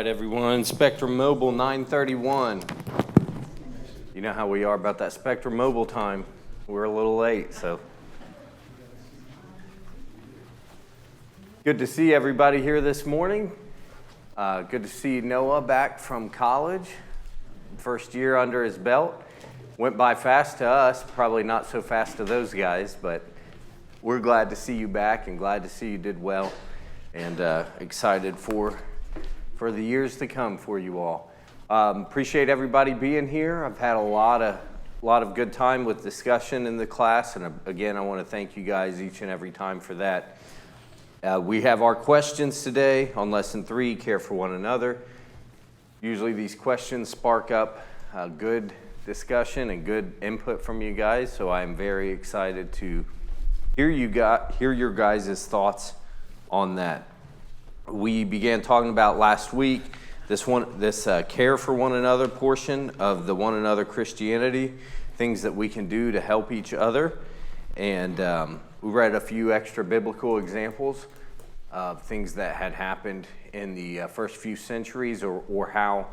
right, everyone. Spectrum Mobile 931. You know how we are about that Spectrum Mobile time. We're a little late, so. Good to see everybody here this morning. Good to see Noah back from college. First year under his belt. Went by fast to us, probably not so fast to those guys, but we're glad to see you back and glad to see you did well, and excited for the years to come for you all. Appreciate everybody being here. I've had a lot of good time with discussion in the class, and again, I want to thank you guys each and every time for that. We have our questions today on Lesson 3, Care for One Another. Usually these questions spark up good discussion and good input from you guys, so I'm very excited to hear your guys' thoughts on that. We began talking about last week this care for one another portion of the One Another Christianity, things that we can do to help each other, and we read a few extra biblical examples of things that had happened in the first few centuries, or how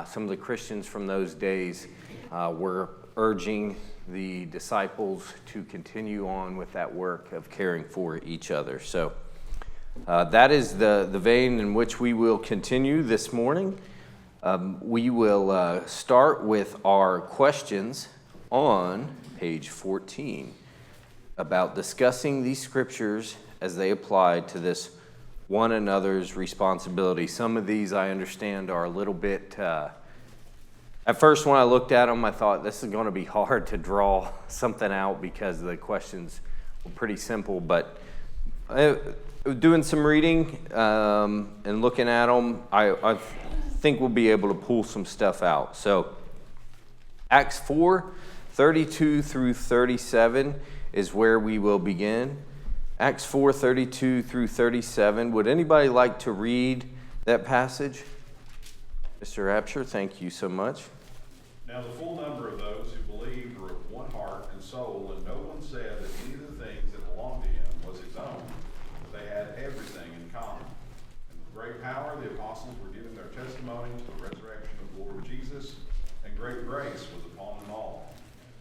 some of the Christians from those days were urging the disciples to continue on with that work of caring for each other. So that is the vein in which we will continue this morning. We will start with our questions on page 14 about discussing these scriptures as they apply to this one another's responsibility. Some of these I understand are a little bit, at first when I looked at them, I thought this is going to be hard to draw something out because the questions were pretty simple, but doing some reading and looking at them, I think we'll be able to pull some stuff out. So Acts 4:32 through 37 is where we will begin. Acts 4:32 through 37. Would anybody like to read that passage? Mr. Rapture, thank you so much. Now the full number of those who believed were of one heart and soul, and no one said that any of the things that belonged to him was his own. They had everything in common. And with great power the apostles were giving their testimony to the resurrection of the Lord Jesus, and great grace was upon them all.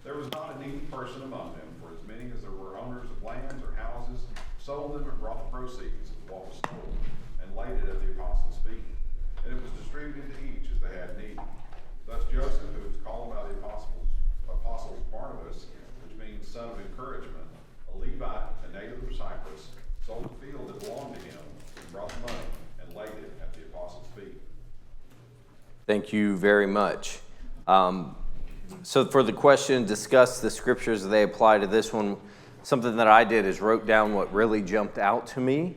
There was not a needy person among them, for as many as there were owners of lands or houses sold them and brought the proceeds of what was stolen, and laid it at the apostles' feet. And it was distributed to each as they had need. Thus Joseph, who was called by the apostles Barnabas, which means son of encouragement, a Levite, a native of Cyprus, sold the field that belonged to him, and brought the money, and laid it at the apostles' feet. Thank you very much. So for the question, discuss the scriptures as they apply to this one, something that I did is wrote down what really jumped out to me.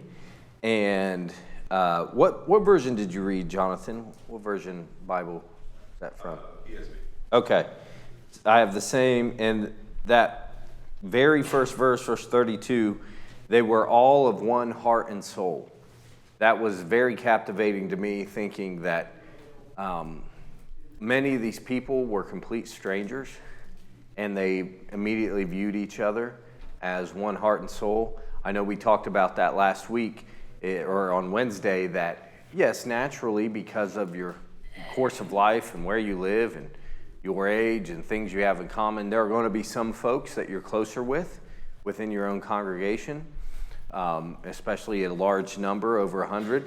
And what version did you read, Jonathan? What version Bible is that from? ESV. Okay. I have the same. And that very first verse 32, they were all of one heart and soul. That was very captivating to me, thinking that many of these people were complete strangers, and they immediately viewed each other as one heart and soul. I know we talked about that last week, or on Wednesday, that yes, naturally, because of your course of life and where you live and your age and things you have in common, there are going to be some folks that you're closer with within your own congregation, especially a large number, over 100.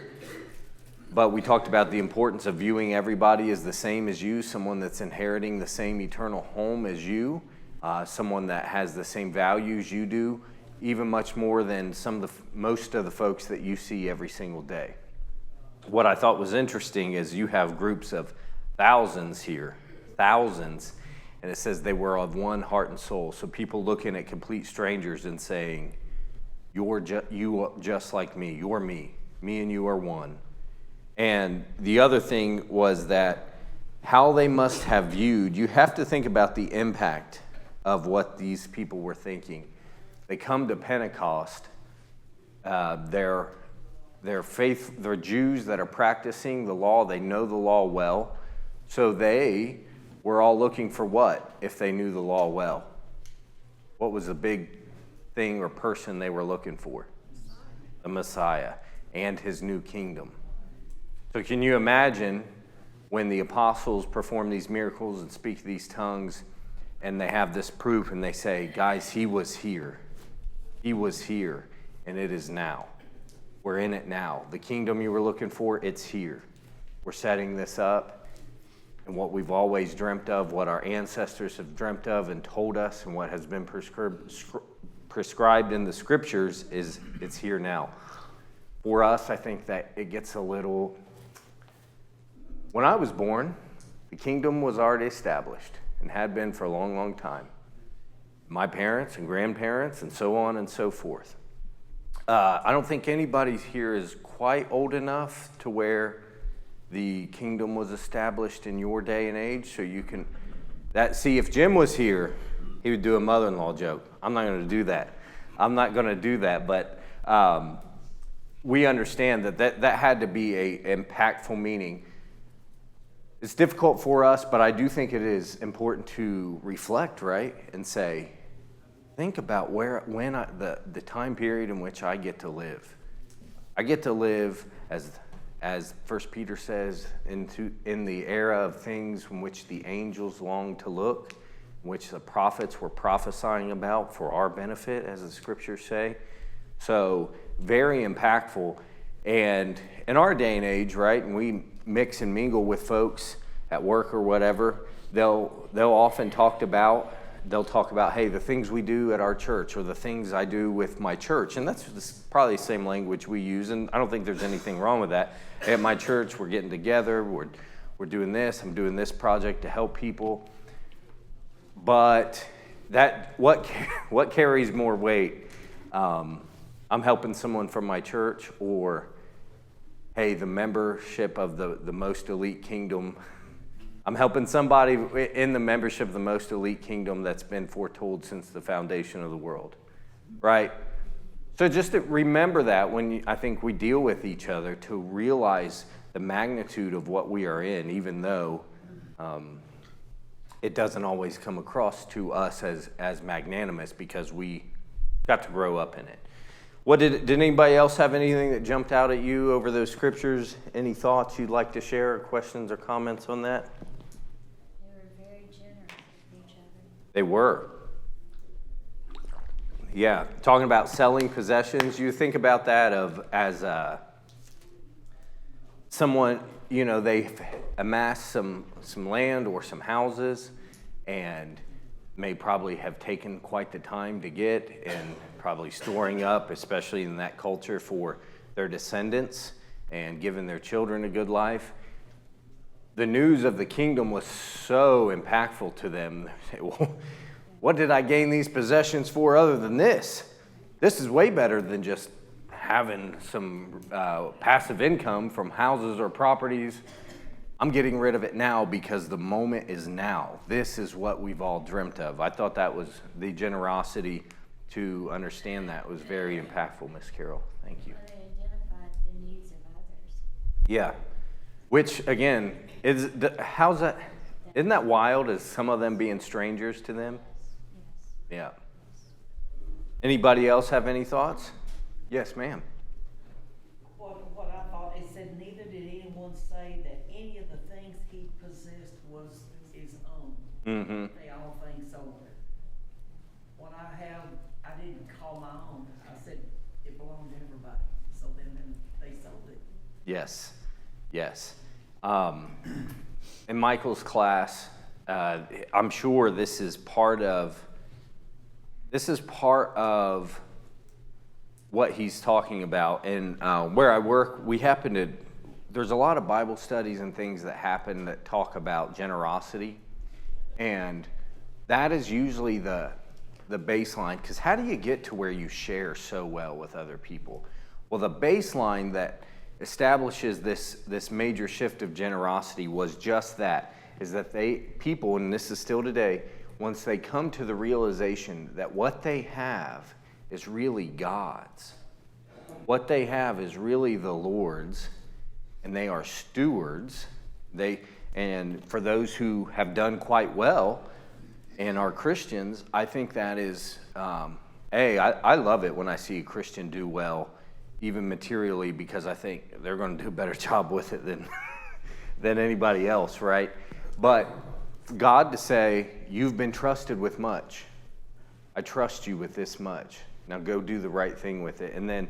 But we talked about the importance of viewing everybody as the same as you, someone that's inheriting the same eternal home as you, someone that has the same values you do, even much more than most of the folks that you see every single day. What I thought was interesting is you have groups of thousands here, thousands, and it says they were of one heart and soul. So people looking at complete strangers and saying, you just like me, you're me and you are one. And the other thing was that how they must have viewed, you have to think about the impact of what these people were thinking. They come to Pentecost, they're Jews that are practicing the law, they know the law well, so they were all looking for what if they knew the law well? What was the big thing or person they were looking for? The Messiah and his new kingdom. So can you imagine when the apostles perform these miracles and speak these tongues, and they have this proof, and they say, guys, he was here. He was here, and it is now. We're in it now. The kingdom you were looking for, it's here. We're setting this up, and what we've always dreamt of, what our ancestors have dreamt of and told us, and what has been prescribed in the scriptures is it's here now. For us, I think that it gets a little... When I was born, the kingdom was already established and had been for a long, long time. My parents and grandparents and so on and so forth. I don't think anybody here is quite old enough to where the kingdom was established in your day and age, so you can... See, if Jim was here, he would do a mother-in-law joke. I'm not going to do that. But we understand that had to be a impactful meaning. It's difficult for us, but I do think it is important to reflect, right? And say, think about the time period in which I get to live. I get to live, as 1 Peter says, in the era of things in which the angels long to look, which the prophets were prophesying about for our benefit, as the scriptures say. So very impactful. And in our day and age, right, and we mix and mingle with folks at work or whatever, they'll often talk about, hey, the things we do at our church or the things I do with my church. And that's probably the same language we use, and I don't think there's anything wrong with that. At my church, we're getting together, we're doing this, I'm doing this project to help people. But what carries more weight? I'm helping someone from my church, or hey, the membership of the most elite kingdom. I'm helping somebody in the membership of the most elite kingdom that's been foretold since the foundation of the world, right? So just to remember that when I think we deal with each other, to realize the magnitude of what we are in, even though it doesn't always come across to us as magnanimous, because we got to grow up in it. Did anybody else have anything that jumped out at you over those scriptures? Any thoughts you'd like to share, or questions or comments on that? They were very generous with each other. They were. Yeah, talking about selling possessions, you think about that as someone, they've amassed some land or some houses, and may probably have taken quite the time to get, and probably storing up, especially in that culture, for their descendants and giving their children a good life. The news of the kingdom was so impactful to them. Well, what did I gain these possessions for other than this? This is way better than just having some passive income from houses or properties. I'm getting rid of it now because the moment is now. This is what we've all dreamt of. I thought that was the generosity to understand that was very impactful, Miss Carol. Thank you. They identified the needs of others. Yeah, which again isn't that wild? As some of them being strangers to them? Yes. Yeah. Anybody else have any thoughts? Yes, ma'am. What I thought, it said, neither did anyone say that any of the things he possessed was his own. Mm-hmm. They all think so. What I have, I didn't call my own. I said it belonged to everybody. So then they sold it. Yes. In Michael's class, I'm sure this is part of what he's talking about. And where I work, there's a lot of Bible studies and things that happen that talk about generosity. And that is usually the baseline, because how do you get to where you share so well with other people? Well, the baseline that establishes this major shift of generosity was just that, is that people, and this is still today, once they come to the realization that what they have is really God's, what they have is really the Lord's, and they are stewards. And for those who have done quite well and are Christians, I think that is, I love it when I see a Christian do well even materially, because I think they're going to do a better job with it than anybody else, right? But God to say, you've been trusted with much. I trust you with this much. Now go do the right thing with it. And then,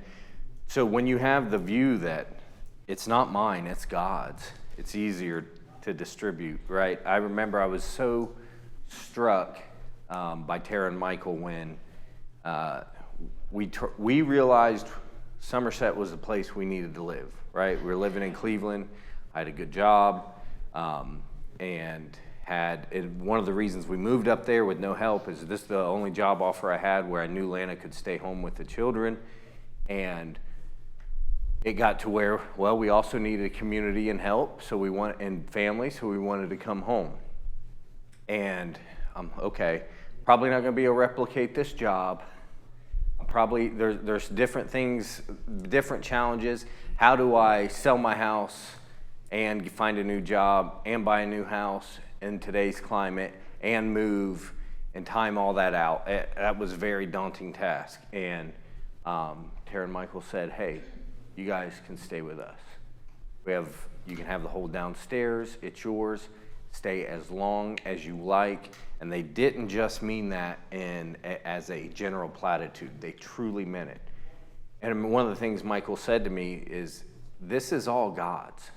so when you have the view that it's not mine, it's God's, it's easier to distribute, right? I remember I was so struck by Tara and Michael when we realized Somerset was the place we needed to live, right? We were living in Cleveland. I had a good job, and one of the reasons we moved up there with no help is this is the only job offer I had where I knew Lana could stay home with the children. And it got to where, well, we also needed a community and help, and family, so we wanted to come home. And okay, probably not going to be able to replicate this job. Probably there's different things, different challenges. How do I sell my house and find a new job and buy a new house in today's climate and move and time all that out? That was a very daunting task. And Tara and Michael said, hey, you guys can stay with us. You can have the whole downstairs, it's yours. Stay as long as you like. And they didn't just mean that as a general platitude. They truly meant it. And one of the things Michael said to me is, this is all God's.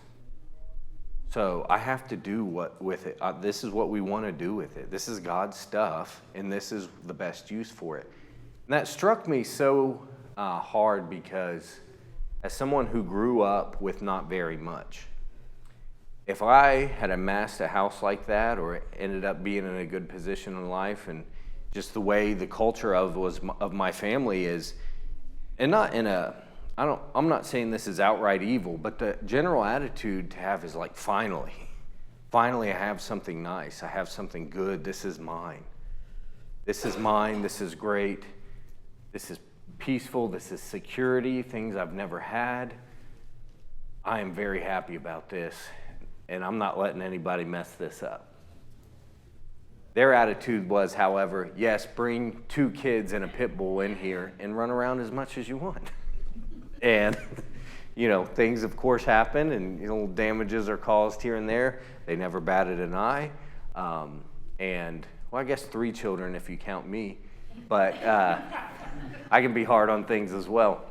So I have to do with it. This is what we want to do with it. This is God's stuff, and this is the best use for it. And that struck me so hard because as someone who grew up with not very much, if I had amassed a house like that or ended up being in a good position in life, and just the way the culture of my family is, and not in I'm not saying this is outright evil, but the general attitude to have is like, finally I have something nice. I have something good. This is mine. This is mine. This is great. This is peaceful. This is security, things I've never had. I am very happy about this, and I'm not letting anybody mess this up. Their attitude was, however, yes, bring 2 kids and a pit bull in here and run around as much as you want. And, things of course happen, and, damages are caused here and there. They never batted an eye. And, well, I guess 3 children if you count me. But I can be hard on things as well.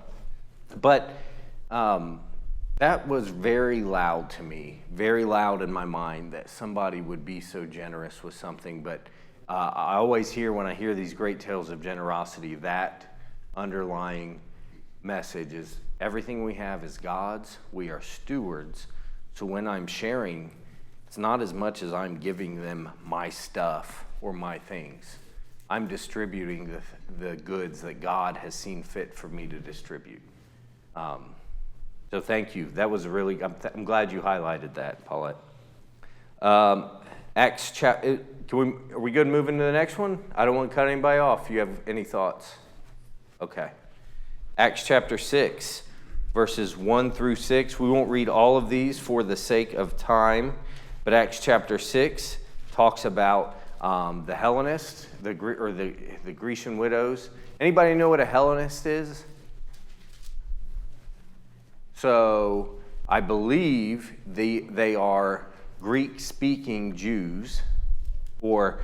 But that was very loud to me, very loud in my mind that somebody would be so generous with something. But I always hear, when I hear these great tales of generosity, that underlying message is everything we have is God's. We are stewards. So when I'm sharing, it's not as much as I'm giving them my stuff or my things. I'm distributing the goods that God has seen fit for me to distribute. So thank you. That was I'm glad you highlighted that, Paulette. Acts chapter. Are we good moving to the next one? I don't want to cut anybody off. If you have any thoughts? Okay. Acts chapter 6, verses 1 through 6. We won't read all of these for the sake of time, but Acts chapter 6 talks about the Hellenists, the Grecian widows. Anybody know what a Hellenist is? So I believe they are Greek-speaking Jews, or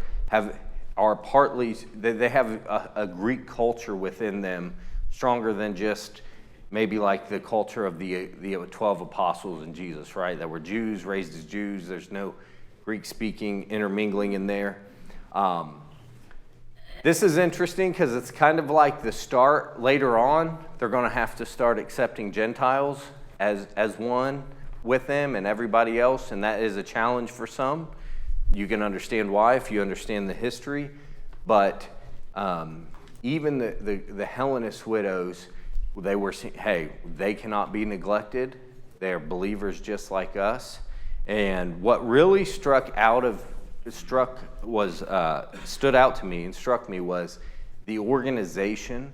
are partly, they have a Greek culture within them, stronger than just maybe like the culture of the 12 apostles and Jesus, right? That were Jews, raised as Jews. There's no Greek-speaking intermingling in there. This is interesting because it's kind of like the start. Later on, they're going to have to start accepting Gentiles as one with them and everybody else, and that is a challenge for some. You can understand why if you understand the history, but even the Hellenist widows, they were saying, hey, they cannot be neglected. They're believers just like us. And what really stood out to me and struck me was the organization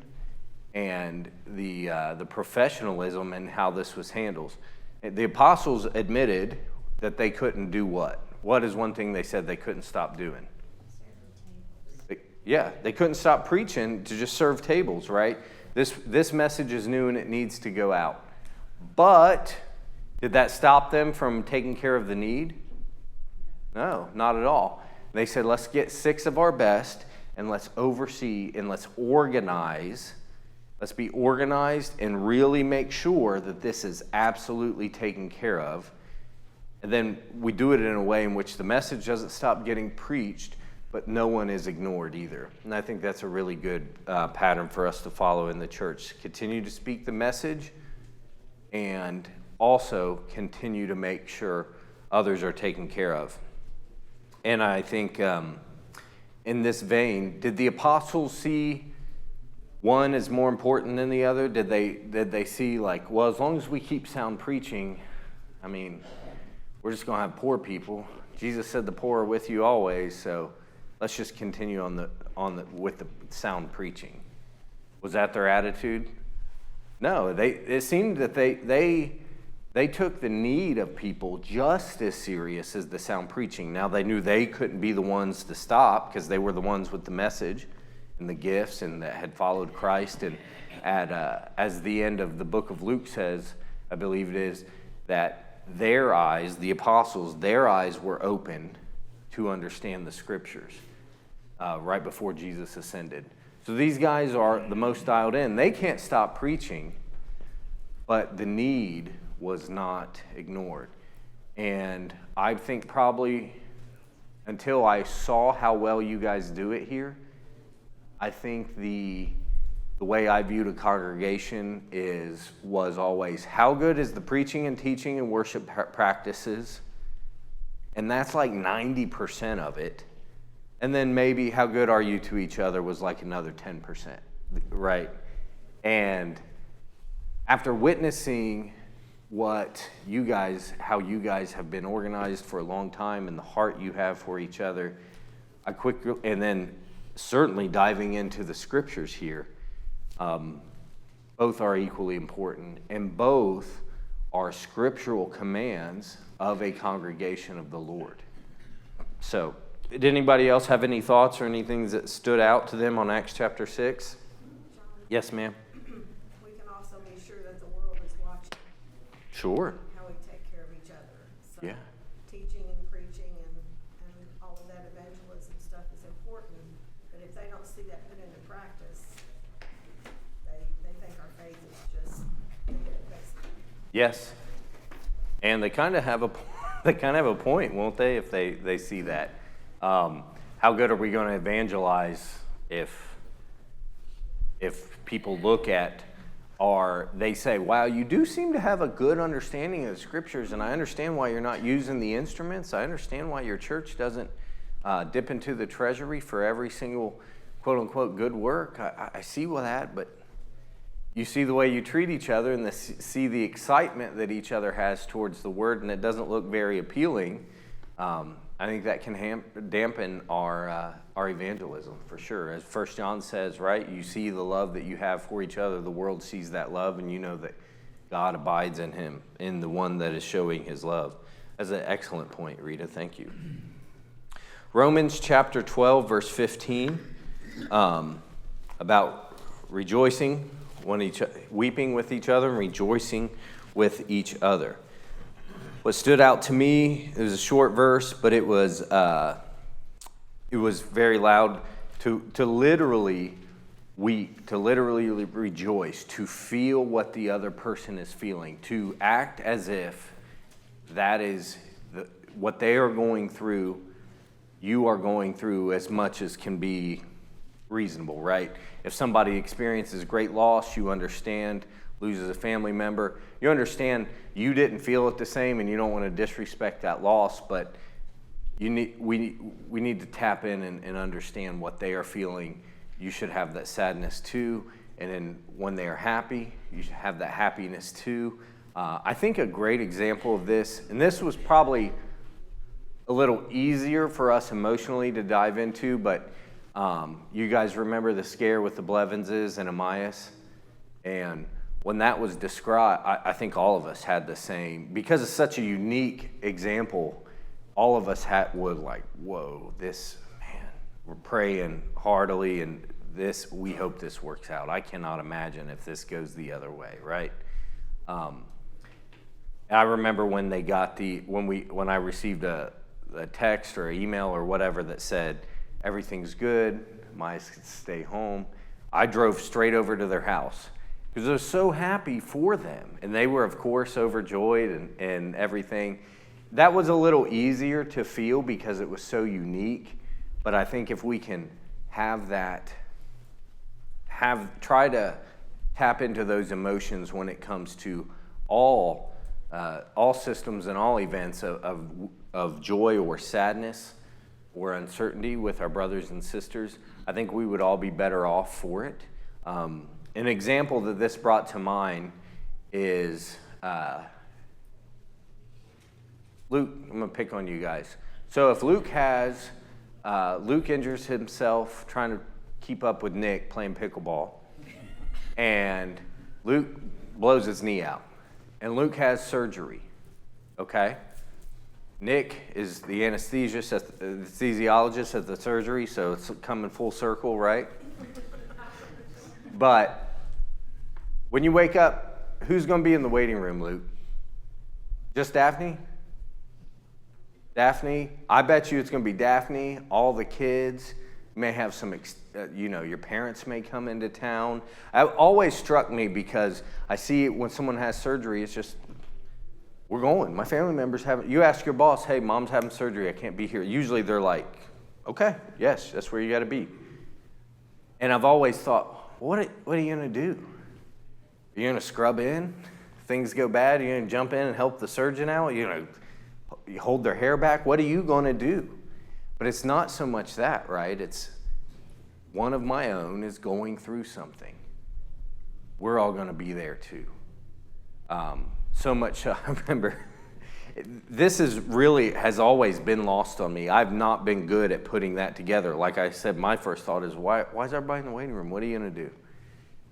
and the professionalism and how this was handled. The apostles admitted that they couldn't do what? What is one thing they said they couldn't stop doing? They couldn't stop preaching to just serve tables, right? This message is new and it needs to go out. But did that stop them from taking care of the need? No, not at all. They said, let's get 6 of our best and let's oversee and let's organize. Let's be organized and really make sure that this is absolutely taken care of. And then we do it in a way in which the message doesn't stop getting preached, but no one is ignored either. And I think that's a really good pattern for us to follow in the church. Continue to speak the message and also continue to make sure others are taken care of. And I think in this vein, did the apostles see one as more important than the other? Did they see like, well, as long as we keep sound preaching, I mean, we're just going to have poor people. Jesus said the poor are with you always, so let's just continue with the sound preaching. Was that their attitude? No, it seemed that they took the need of people just as serious as the sound preaching. Now they knew they couldn't be the ones to stop because they were the ones with the message and the gifts and that had followed Christ. And as the end of the book of Luke says, I believe it is, that their eyes, the apostles, their eyes were open to understand the scriptures right before Jesus ascended. So these guys are the most dialed in. They can't stop preaching, but the need was not ignored. And I think probably until I saw how well you guys do it here, I think the way I viewed a congregation was always, how good is the preaching and teaching and worship practices? And that's like 90% of it. And then maybe how good are you to each other was like another 10%, right? And after witnessing how you guys have been organized for a long time and the heart you have for each other, and then certainly diving into the scriptures here, both are equally important, and both are scriptural commands of a congregation of the Lord. So, did anybody else have any thoughts or anything that stood out to them on Acts chapter 6? Yes, ma'am. We can also be sure that the world is watching Sure. how we take care of each other. So Yeah. teaching and preaching and all of that evangelism stuff is important, but if they don't see that put into practice, they think our faith is just basically. Yes. And they kind of have a point, won't they, if they see that? How good are we going to evangelize if people look at they say, wow, you do seem to have a good understanding of the scriptures, and I understand why you're not using the instruments. I understand why your church doesn't dip into the treasury for every single quote unquote good work. I see that, but you see the way you treat each other and see the excitement that each other has towards the word, and it doesn't look very appealing. I think that can dampen our evangelism for sure. As 1 John says, right? You see the love that you have for each other. The world sees that love, and you know that God abides in him, in the one that is showing his love. That's an excellent point, Rita. Thank you. Romans chapter 12, verse 15, about rejoicing, weeping with each other and rejoicing with each other. What stood out to me, it was a short verse, but it was very loud, to literally weep, to literally rejoice, to feel what the other person is feeling, to act as if that is what they are going through, you are going through as much as can be reasonable, right? If somebody experiences great loss, you understand, loses a family member, you understand you didn't feel it the same and you don't want to disrespect that loss, but we need to tap in and understand what they are feeling. You should have that sadness too, and then when they are happy, you should have that happiness too. I think a great example of this, and this was probably a little easier for us emotionally to dive into, but you guys remember the scare with the Blevinses and Amias? And when that was described, I think all of us had the same, because it's such a unique example, all of us would like, whoa, this, man, we're praying heartily and we hope this works out. I cannot imagine if this goes the other way, right? I remember when they got when I received a text or email or whatever that said, everything's good, Maya can stay home. I drove straight over to their house because I was so happy for them. And they were, of course, overjoyed and everything. That was a little easier to feel because it was so unique. But I think if we can try to tap into those emotions when it comes to all systems and all events of joy or sadness or uncertainty with our brothers and sisters, I think we would all be better off for it. An example that this brought to mind is Luke. I'm going to pick on you guys. So if Luke injures himself trying to keep up with Nick playing pickleball, and Luke blows his knee out, and Luke has surgery, okay? Nick is the anesthesiologist at the surgery, so it's coming full circle, right? But when you wake up, who's going to be in the waiting room, Luke? Just Daphne? Daphne? I bet you it's going to be Daphne, all the kids. You may have some, your parents may come into town. It always struck me because I see when someone has surgery, it's just, we're going. My family members haven't. You ask your boss, hey, mom's having surgery, I can't be here. Usually they're like, okay, yes, that's where you got to be. And I've always thought, what are you going to do? Are you going to scrub in? Things go bad, are you going to jump in and help the surgeon out? You hold their hair back? What are you going to do? But it's not so much that, right? It's one of my own is going through something. We're all going to be there too. So much, I remember, this has always been lost on me. I've not been good at putting that together. Like I said, my first thought is, why is everybody in the waiting room? What are you going to do?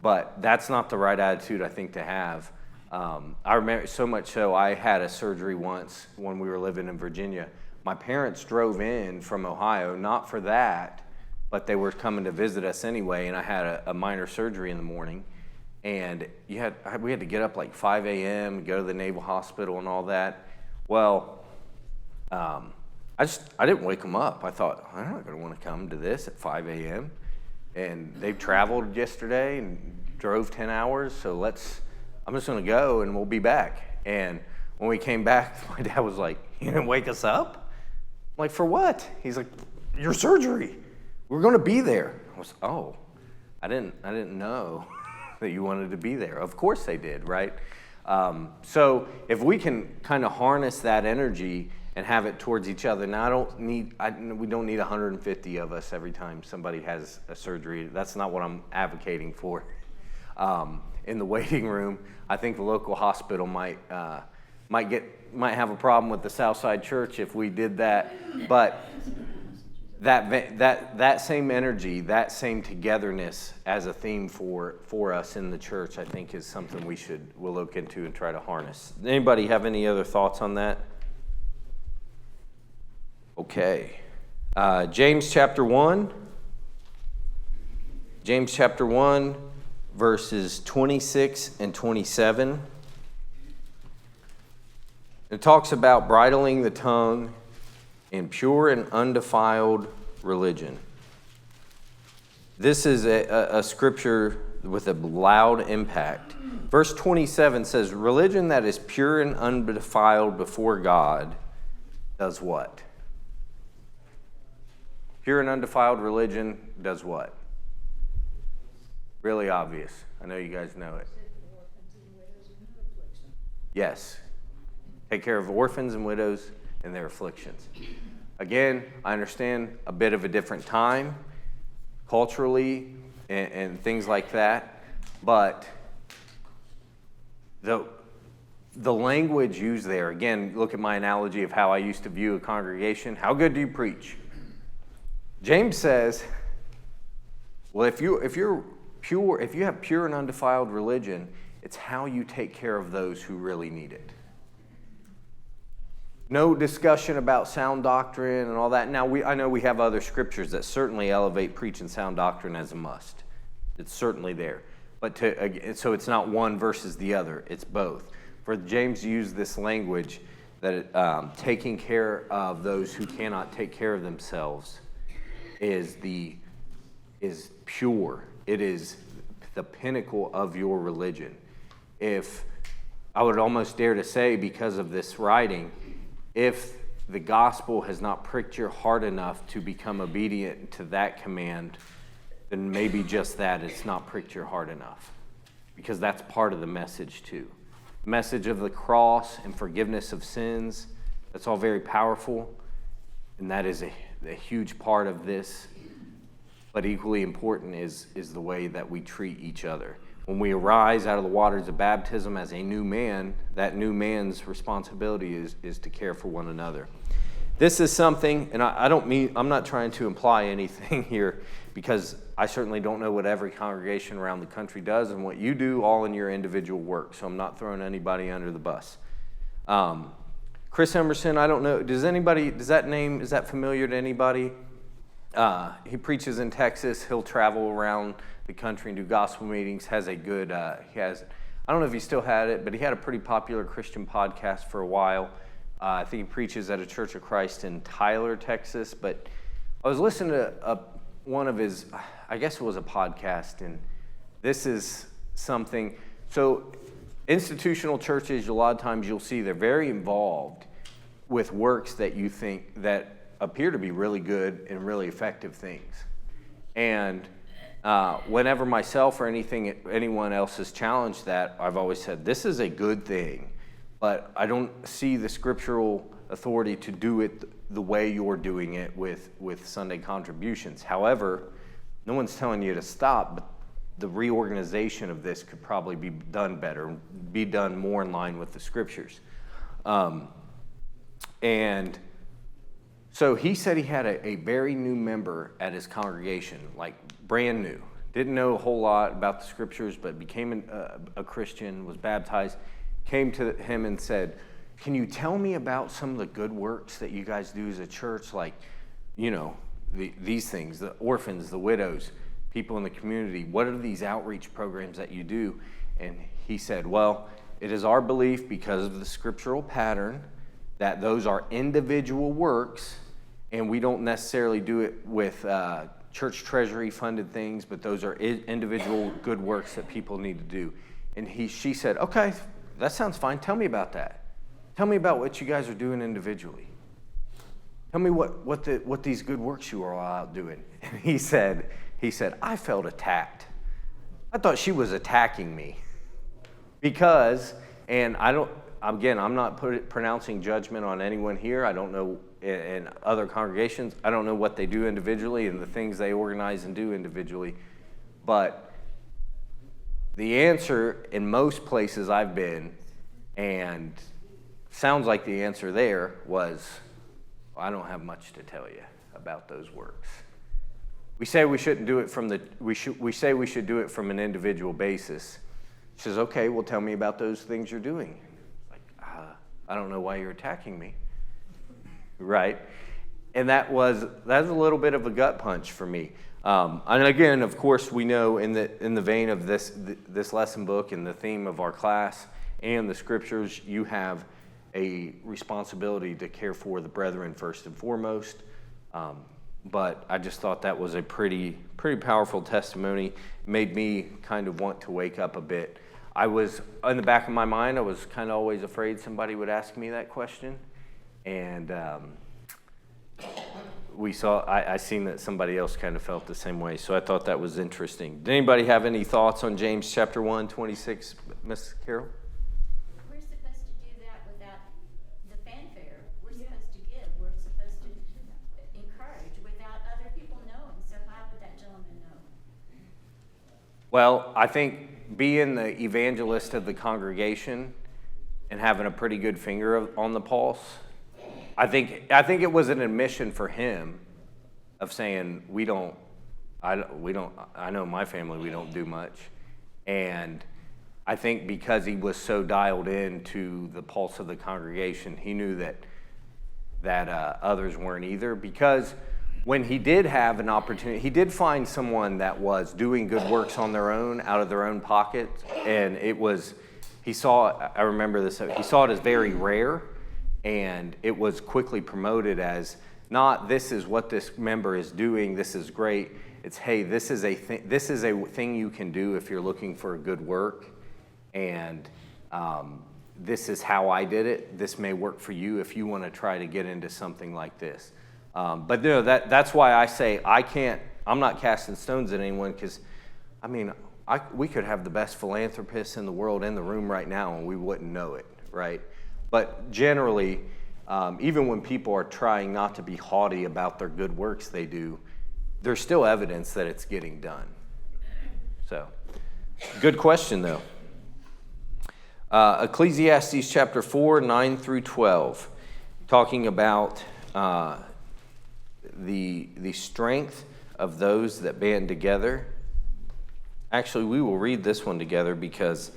But that's not the right attitude, I think, to have. I remember so much so, I had a surgery once when we were living in Virginia. My parents drove in from Ohio, not for that, but they were coming to visit us anyway, and I had a minor surgery in the morning. And we had to get up like 5 a.m., go to the Naval Hospital and all that. Well, I didn't wake them up. I thought, I'm not going to want to come to this at 5 a.m. And they've traveled yesterday and drove 10 hours, so I'm just going to go and we'll be back. And when we came back, my dad was like, you didn't wake us up? I'm like, for what? He's like, your surgery. We're going to be there. I was, I didn't know that you wanted to be there. Of course they did, right? So if we can kind of harness that energy and have it towards each other. Now, we don't need 150 of us every time somebody has a surgery. That's not what I'm advocating for. In the waiting room, I think the local hospital might have a problem with the Southside Church if we did that. But that same energy, that same togetherness as a theme for us in the church, I think is something we'll look into and try to harness. Anybody have any other thoughts on that? Okay. James chapter 1, verses 26 and 27. It talks about bridling the tongue in pure and undefiled religion. This is a scripture with a loud impact. Verse 27 says, religion that is pure and undefiled before God does what? Pure and undefiled religion does what? Really obvious. I know you guys know it. Yes. Take care of orphans and widows and their afflictions. Again, I understand a bit of a different time, culturally, and things like that, but the language used there, again, look at my analogy of how I used to view a congregation. How good do you preach? James says, well, if you have pure and undefiled religion, it's how you take care of those who really need it. No discussion about sound doctrine and all that. Now, I know we have other scriptures that certainly elevate preaching sound doctrine as a must. It's certainly there. But so it's not one versus the other. It's both. For James to use this language that taking care of those who cannot take care of themselves is pure. It is the pinnacle of your religion. If I would almost dare to say, because of this writing, if the gospel has not pricked your heart enough to become obedient to that command, then maybe just that, it's not pricked your heart enough. Because that's part of the message too. The message of the cross and forgiveness of sins, that's all very powerful. And that is a huge part of this. But equally important is the way that we treat each other. When we arise out of the waters of baptism as a new man, that new man's responsibility is to care for one another. This is something, and I'm not trying to imply anything here, because I certainly don't know what every congregation around the country does and what you do all in your individual work, so I'm not throwing anybody under the bus. Chris Emerson, I don't know, is that familiar to anybody? He preaches in Texas. He'll travel around the country and do gospel meetings. Has a good, I don't know if he still had it, but he had a pretty popular Christian podcast for a while. I think he preaches at a Church of Christ in Tyler, Texas. But I was listening to one of his, I guess it was a podcast, and this is something. So institutional churches, a lot of times you'll see they're very involved with works that you think that appear to be really good and really effective things. And whenever myself or anyone else has challenged that, I've always said, this is a good thing, but I don't see the scriptural authority to do it the way you're doing it with Sunday contributions. However, no one's telling you to stop, but the reorganization of this could probably be done better, be done more in line with the scriptures. And so he said he had a very new member at his congregation, like brand new. Didn't know a whole lot about the scriptures, but became a Christian, was baptized, came to him and said, can you tell me about some of the good works that you guys do as a church? Like, these things, the orphans, the widows, people in the community. What are these outreach programs that you do? And he said, well, it is our belief, because of the scriptural pattern, that those are individual works, and we don't necessarily do it with church treasury funded things, but those are individual good works that people need to do. And she said, okay, that sounds fine. Tell me about that. Tell me about what you guys are doing individually. Tell me what these good works you are all out doing. And he said, I felt attacked. I thought she was attacking me. Because, and I'm not pronouncing judgment on anyone here. I don't know in other congregations. I don't know what they do individually and the things they organize and do individually. But the answer in most places I've been, and sounds like the answer there, was, I don't have much to tell you about those works. We say we shouldn't do it we say we should do it from an individual basis. She says, okay, well, tell me about those things you're doing. I don't know why you're attacking me, right? And that was a little bit of a gut punch for me. And again, of course, we know in the vein of this lesson book and the theme of our class and the scriptures, you have a responsibility to care for the brethren first and foremost. But I just thought that was a pretty powerful testimony. It made me kind of want to wake up a bit. I was, in the back of my mind, I was kind of always afraid somebody would ask me that question. And I seen that somebody else kind of felt the same way. So I thought that was interesting. Did anybody have any thoughts on James chapter 1:26, Miss Carol? We're supposed to do that without the fanfare. We're supposed to give. We're supposed to encourage without other people knowing. So how would that gentleman know? Well, I think being the evangelist of the congregation and having a pretty good finger on the pulse, I think it was an admission for him of saying, I know my family, we don't do much. And I think because he was so dialed in to the pulse of the congregation, he knew that that others weren't either, because when he did have an opportunity, he did find someone that was doing good works on their own, out of their own pocket, and I remember this, he saw it as very rare, and it was quickly promoted as not, this is what this member is doing, this is great. It's, hey, this is a thing you can do if you're looking for a good work, and this is how I did it. This may work for you if you want to try to get into something like this. But no, that's why I say I'm not casting stones at anyone, because, I mean, we could have the best philanthropists in the world in the room right now and we wouldn't know it, right? But generally, even when people are trying not to be haughty about their good works they do, there's still evidence that it's getting done. So, good question though. Ecclesiastes chapter 4, 9 through 12, talking about the strength of those that band together. Actually, we will read this one together because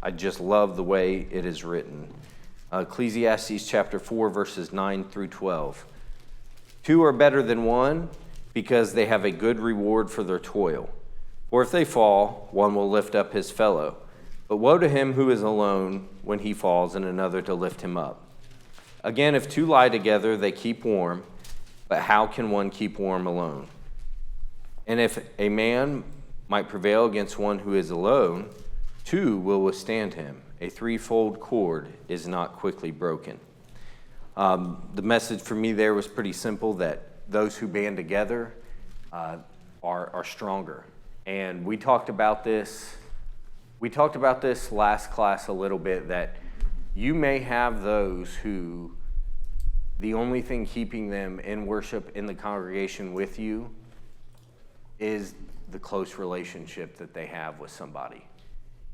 I just love the way it is written. Ecclesiastes chapter 4, verses 9 through 12. 2 are better than 1 because they have a good reward for their toil. For if they fall, one will lift up his fellow. But woe to him who is alone when he falls, and another to lift him up. Again, if 2 lie together, they keep warm. But how can one keep warm alone? And if a man might prevail against one who is alone, 2 will withstand him. A threefold cord is not quickly broken. The message for me there was pretty simple, that those who band together are stronger. And we talked about this last class a little bit, that you may have those who the only thing keeping them in worship in the congregation with you is the close relationship that they have with somebody.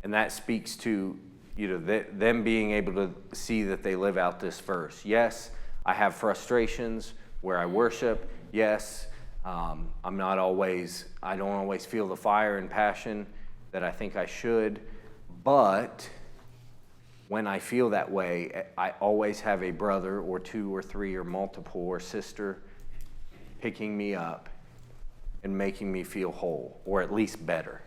And that speaks to, them being able to see that they live out this verse. Yes, I have frustrations where I worship. Yes, I don't always feel the fire and passion that I think I should, but when I feel that way, I always have a brother or 2 or 3 or multiple or sister picking me up and making me feel whole, or at least better,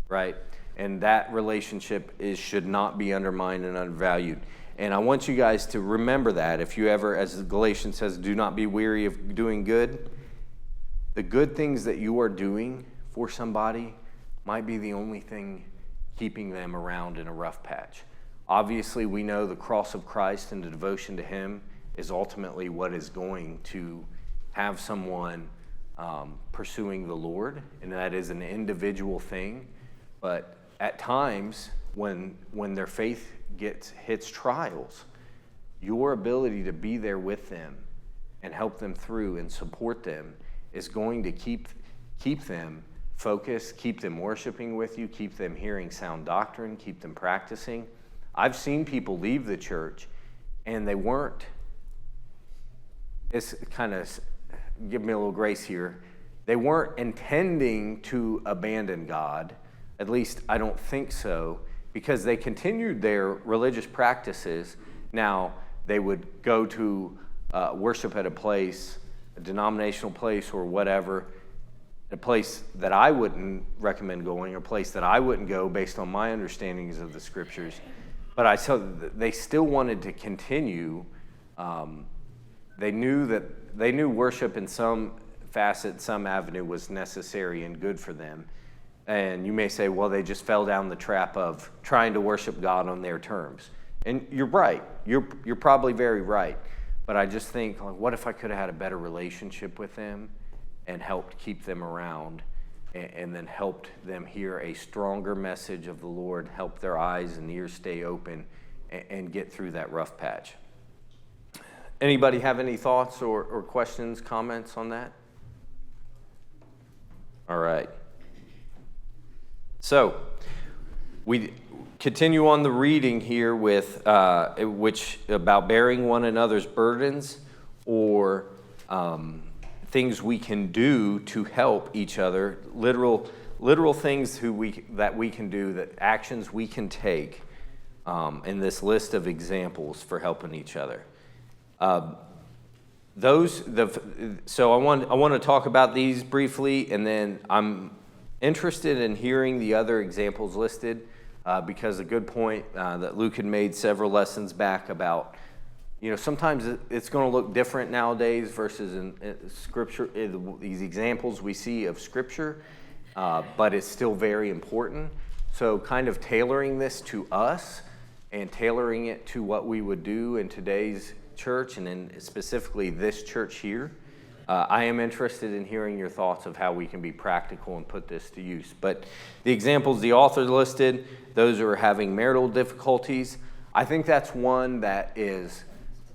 right? And that relationship should not be undermined and undervalued. And I want you guys to remember that. If you ever, as Galatians says, do not be weary of doing good, the good things that you are doing for somebody might be the only thing keeping them around in a rough patch. Obviously, we know the cross of Christ and the devotion to him is ultimately what is going to have someone pursuing the Lord, and that is an individual thing. But at times, when their faith hits trials, your ability to be there with them and help them through and support them is going to keep them focused, keep them worshiping with you, keep them hearing sound doctrine, keep them practicing. I've seen people leave the church and they weren't, it's kind of, give me a little grace here, they weren't intending to abandon God. At least I don't think so, because they continued their religious practices. Now, they would go to worship at a place, a denominational place or whatever, a place that I wouldn't recommend going, or a place that I wouldn't go based on my understandings of the scriptures. But they still wanted to continue. They knew worship in some facet, some avenue was necessary and good for them. And you may say, well, they just fell down the trap of trying to worship God on their terms. And you're right. You're probably very right. But I just think, like, what if I could have had a better relationship with them and helped keep them around, and then helped them hear a stronger message of the Lord, help their eyes and ears stay open, and get through that rough patch. Anybody have any thoughts or questions, comments on that? All right. So, we continue on the reading here with which about bearing one another's burdens, or things we can do to help each other, literal things that we can do, that actions we can take in this list of examples for helping each other. So I want to talk about these briefly, and then I'm interested in hearing the other examples listed, because a good point that Luke had made several lessons back about, sometimes it's going to look different nowadays versus in Scripture, these examples we see of Scripture, but it's still very important. So kind of tailoring this to us and tailoring it to what we would do in today's church, and then specifically this church here. I am interested in hearing your thoughts of how we can be practical and put this to use. But the examples the author listed, those who are having marital difficulties, I think that's one that is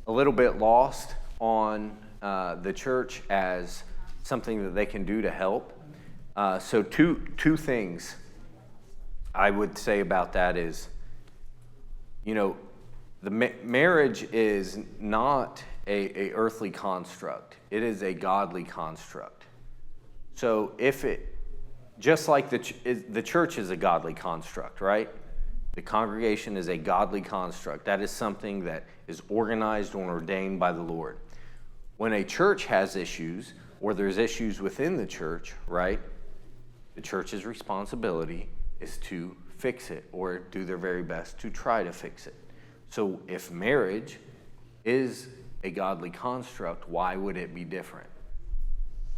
a little bit lost on the church as something that they can do to help. So two things I would say about that is, the marriage is not a earthly construct. It is a godly construct. So just like the church is a godly construct, right? The congregation is a godly construct. That is something that is organized and ordained by the Lord. When a church has issues, or there's issues within the church, right? The church's responsibility is to fix it, or do their very best to try to fix it. So if marriage is a godly construct, why would it be different?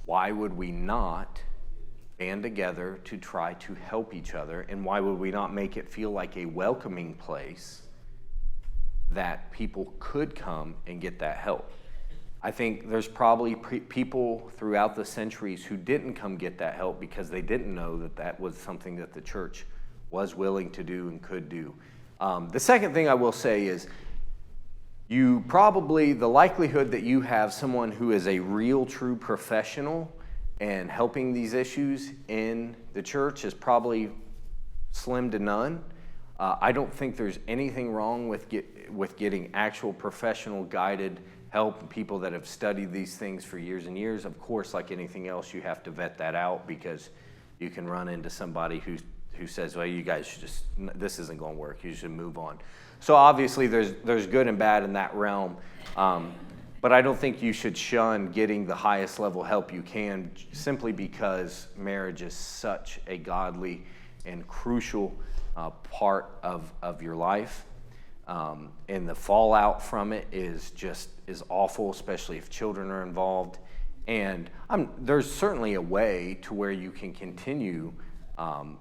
Why would we not band together to try to help each other? And why would we not make it feel like a welcoming place that people could come and get that help? I think there's probably people throughout the centuries who didn't come get that help because they didn't know that that was something that the church was willing to do and could do. The second thing I will say is, the likelihood that you have someone who is a real, true professional and helping these issues in the church is probably slim to none. I don't think there's anything wrong with getting actual professional guided help, people that have studied these things for years and years. Of course, like anything else, you have to vet that out, because you can run into somebody who says, well, you guys should this isn't going to work, you should move on. So obviously there's good and bad in that realm, but I don't think you should shun getting the highest level help you can, simply because marriage is such a godly and crucial part of your life, and the fallout from it is awful, especially if children are involved. And there's certainly a way to where you can continue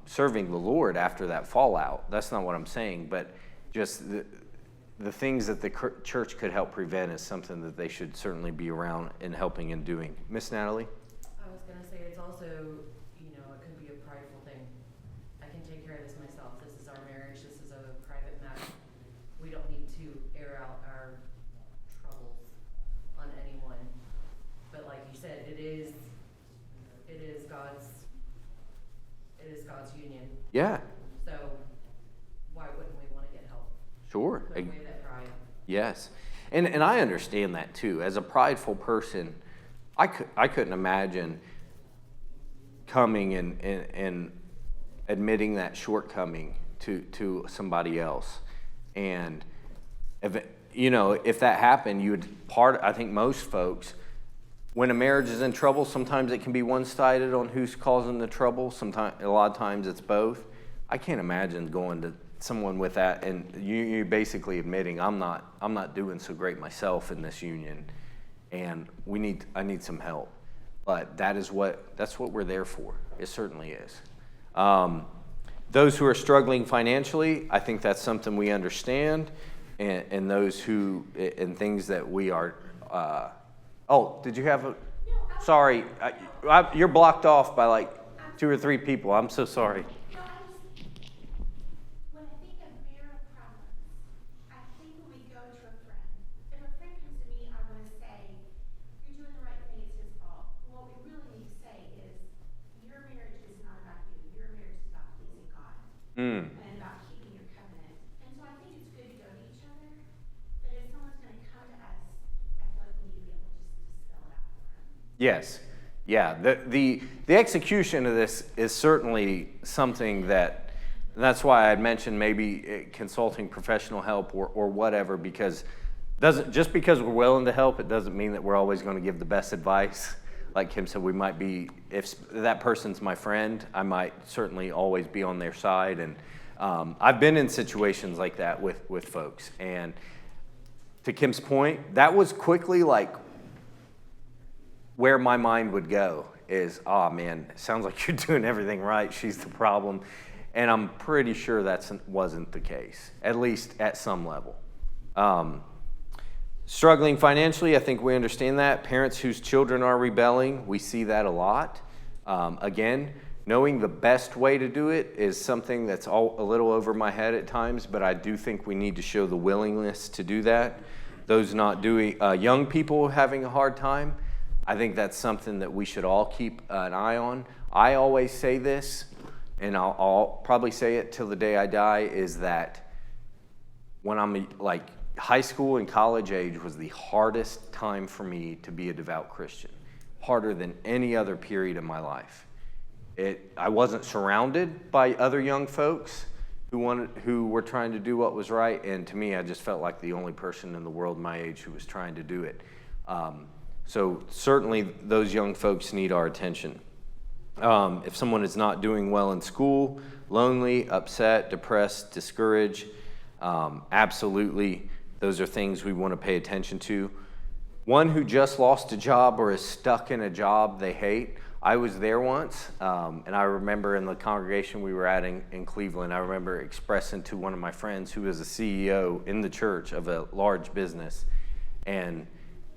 serving the Lord after that fallout. That's not what I'm saying, but just the things that the church could help prevent is something that they should certainly be around and helping and doing. Miss Natalie? I was going to say, it's also, it could be a prideful thing. I can take care of this myself. This is our marriage. This is a private matter. We don't need to air out our troubles on anyone. But like you said, it is God's union. Yeah. So why wouldn't we want to get help? Sure. Put away that pride. Yes. And I understand that too. As a prideful person, I couldn't imagine coming and admitting that shortcoming to somebody else. And if that happened, I think most folks, when a marriage is in trouble, sometimes it can be one-sided on who's causing the trouble. A lot of times it's both. I can't imagine going to someone with that and you basically admitting, I'm not doing so great myself in this union, and I need some help. But that's what we're there for. It certainly is. Those who are struggling financially, I think that's something we understand, and those and things that we are. Did you have a? Sorry, you're blocked off by like 2 or 3 people. I'm so sorry. When I think of marital problems, I think when we go to a friend, if a friend comes to me, I want to say, you're doing the right thing, it's his fault. What we really need to say is, your marriage is not about you. Your marriage is about pleasing God. And about keeping your covenant. And so I think it's good to go to each other, but if someone's going to come to us, I feel like we need to be able to just spell it out for them. Yes. Yeah. The execution of this is certainly something that's why I'd mentioned maybe consulting professional help or whatever, because just because we're willing to help, it doesn't mean that we're always going to give the best advice. Like Kim said, we might be, if that person's my friend, I might certainly always be on their side. And I've been in situations like that with folks. And to Kim's point, that was quickly like where my mind would go is, oh man, it sounds like you're doing everything right. She's the problem. And I'm pretty sure that wasn't the case, at least at some level. Struggling financially, I think we understand that. Parents whose children are rebelling, we see that a lot. Again, knowing the best way to do it is something that's a little over my head at times, but I do think we need to show the willingness to do that. Those not doing, young people having a hard time, I think that's something that we should all keep an eye on. I always say this, and I'll probably say it till the day I die, is that when I'm like, high school and college age was the hardest time for me to be a devout Christian, harder than any other period of my life. I wasn't surrounded by other young folks who were trying to do what was right, and to me, I just felt like the only person in the world my age who was trying to do it. So certainly those young folks need our attention. If someone is not doing well in school, lonely, upset, depressed, discouraged, absolutely, those are things we want to pay attention to. One who just lost a job or is stuck in a job they hate. I was there once, and I remember in the congregation we were at in Cleveland, I remember expressing to one of my friends who was a CEO in the church of a large business, and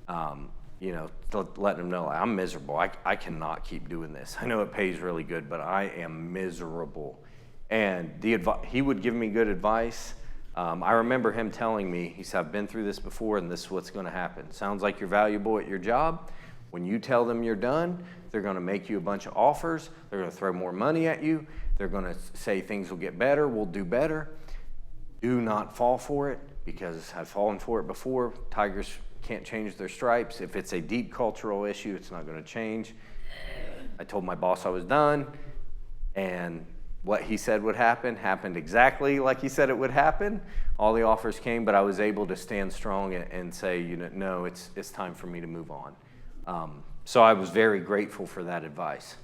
letting them know, I'm miserable. I cannot keep doing this. I know it pays really good, but I am miserable. And he would give me good advice. I remember him telling me, he said, I've been through this before and this is what's going to happen. Sounds like you're valuable at your job. When you tell them you're done, they're going to make you a bunch of offers. They're going to throw more money at you. They're going to say things will get better, we'll do better. Do not fall for it, because I've fallen for it before. Tigers can't change their stripes. If it's a deep cultural issue, it's not going to change. I told my boss I was done, and what he said would happen happened exactly like he said it would happen. All the offers came, but I was able to stand strong and say, no, it's time for me to move on. So I was very grateful for that advice.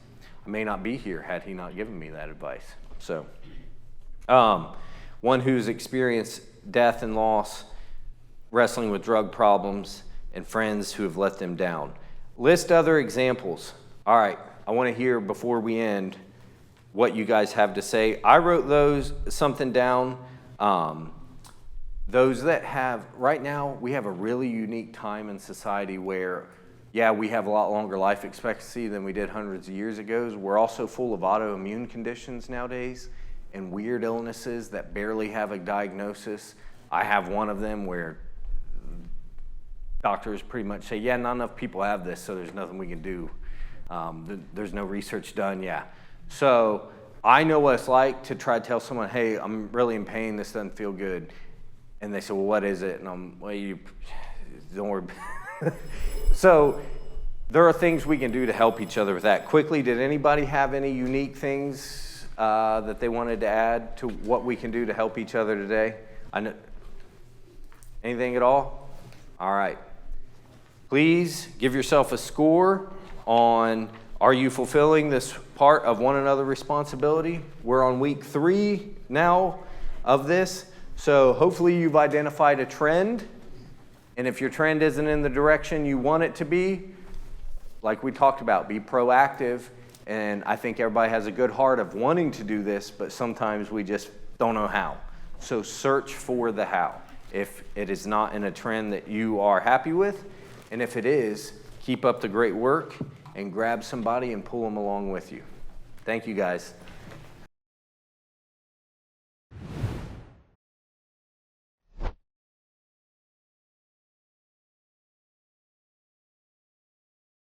I may not be here had he not given me that advice. So, one who's experienced death and loss, wrestling with drug problems, and friends who have let them down. List other examples. All right, I want to hear before we end what you guys have to say. I wrote something down. Those that have, right now, we have a really unique time in society where, we have a lot longer life expectancy than we did hundreds of years ago. We're also full of autoimmune conditions nowadays and weird illnesses that barely have a diagnosis. I have one of them where doctors pretty much say, not enough people have this, so there's nothing we can do. There's no research done, So I know what it's like to try to tell someone, hey, I'm really in pain, this doesn't feel good. And they say, well, what is it? And I'm, you don't worry. So there are things we can do to help each other with that. Quickly, did anybody have any unique things that they wanted to add to what we can do to help each other today? Anything at all? All right. Please give yourself a score on, are you fulfilling this part of one another responsibility? We're on week 3 now of this. So hopefully you've identified a trend. And if your trend isn't in the direction you want it to be, like we talked about, be proactive. And I think everybody has a good heart of wanting to do this, but sometimes we just don't know how. So search for the how. If it is not in a trend that you are happy with, and if it is, keep up the great work and grab somebody and pull them along with you. Thank you, guys.